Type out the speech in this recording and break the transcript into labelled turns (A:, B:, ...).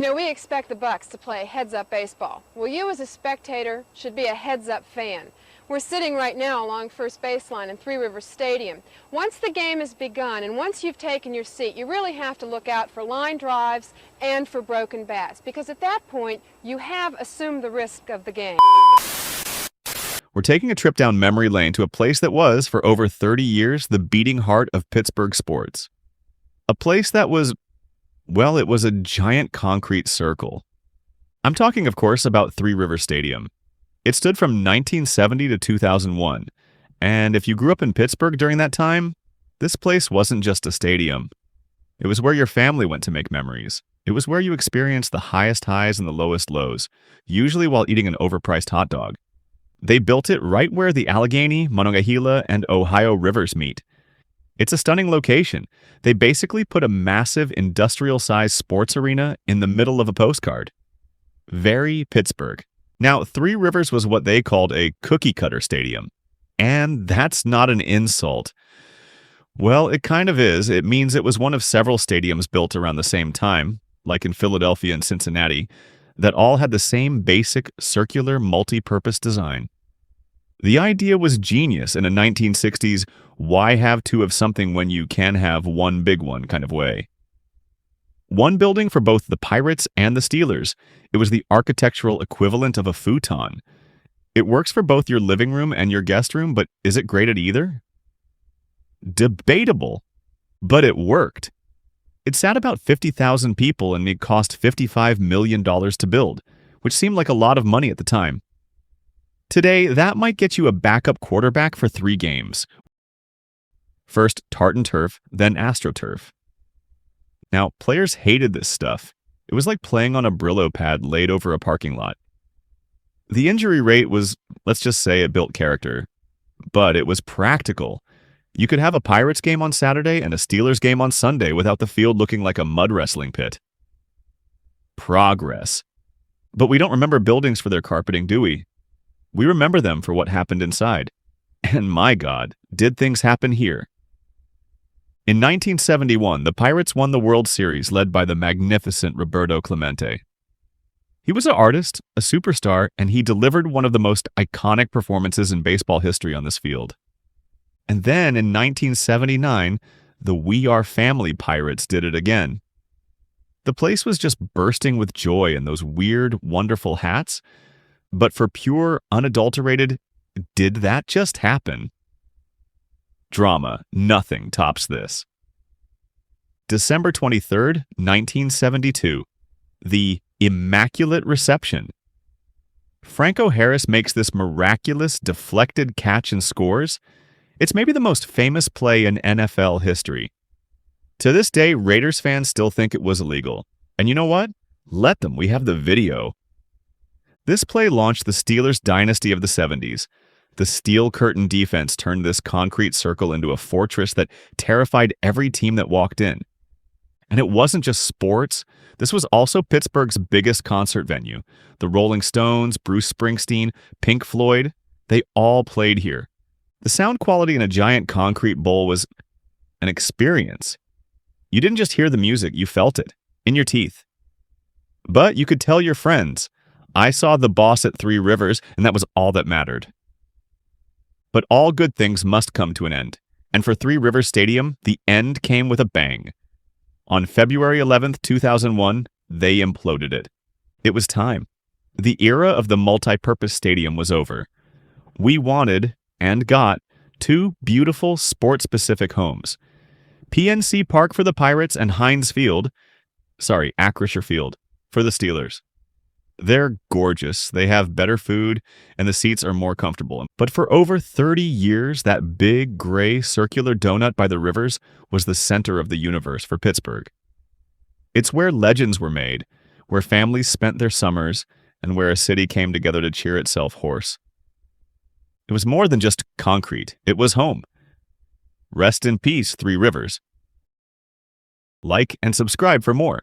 A: You know, we expect the Bucks to play heads-up baseball. Well, you as a spectator should be a heads-up fan. We're sitting right now along first baseline in Three Rivers Stadium. Once the game has begun and once you've taken your seat, you really have to look out for line drives and for broken bats, because at that point, you have assumed the risk of the game.
B: We're taking a trip down memory lane to a place that was, for over 30 years, the beating heart of Pittsburgh sports. A place that was, well, it was a giant concrete circle. I'm talking, of course, about Three Rivers Stadium. It stood from 1970 to 2001, and if you grew up in Pittsburgh during that time, this place wasn't just a stadium. It was where your family went to make memories. It was where you experienced the highest highs and the lowest lows, usually while eating an overpriced hot dog. They built it right where the Allegheny, Monongahela, and Ohio rivers meet. It's a stunning location. They basically put a massive industrial-sized sports arena in the middle of a postcard. Very Pittsburgh. Now, Three Rivers was what they called a cookie-cutter stadium. And that's not an insult. Well, it kind of is. It means it was one of several stadiums built around the same time, like in Philadelphia and Cincinnati, that all had the same basic circular multi-purpose design. The idea was genius in a 1960s, why have two of something when you can have one big one kind of way. One building for both the Pirates and the Steelers. It was the architectural equivalent of a futon. It works for both your living room and your guest room, but is it great at either? Debatable, but it worked. It sat about 50,000 people and it cost $55 million to build, which seemed like a lot of money at the time. Today, that might get you a backup quarterback for 3 games. First Tartan turf, then AstroTurf. Now, players hated this stuff. It was like playing on a Brillo pad laid over a parking lot. The injury rate was, let's just say, it built character. But it was practical. You could have a Pirates game on Saturday and a Steelers game on Sunday without the field looking like a mud wrestling pit. Progress. But we don't remember buildings for their carpeting, do we? We remember them for what happened inside. And my God, did things happen here? In 1971, the Pirates won the World Series led by the magnificent Roberto Clemente. He was an artist, a superstar, and he delivered one of the most iconic performances in baseball history on this field. And then in 1979, the We Are Family Pirates did it again. The place was just bursting with joy in those weird, wonderful hats. But for pure, unadulterated, did that just happen? Drama, nothing tops this. December 23rd, 1972. The Immaculate Reception. Franco Harris makes this miraculous, deflected catch and scores. It's maybe the most famous play in NFL history. To this day, Raiders fans still think it was illegal. And you know what? Let them. We have the video. This play launched the Steelers' dynasty of the 70s. The steel curtain defense turned this concrete circle into a fortress that terrified every team that walked in. And it wasn't just sports. This was also Pittsburgh's biggest concert venue. The Rolling Stones, Bruce Springsteen, Pink Floyd, they all played here. The sound quality in a giant concrete bowl was an experience. You didn't just hear the music, you felt it, in your teeth. But you could tell your friends, I saw the boss at Three Rivers, and that was all that mattered. But all good things must come to an end. And for Three Rivers Stadium, the end came with a bang. On February 11th, 2001, they imploded it. It was time. The era of the multi-purpose stadium was over. We wanted, and got, 2 beautiful sport-specific homes. PNC Park for the Pirates and Acrisure Field for the Steelers. They're gorgeous, they have better food, and the seats are more comfortable. But for over 30 years, that big, gray, circular donut by the rivers was the center of the universe for Pittsburgh. It's where legends were made, where families spent their summers, and where a city came together to cheer itself hoarse. It was more than just concrete, it was home. Rest in peace, Three Rivers. Like and subscribe for more.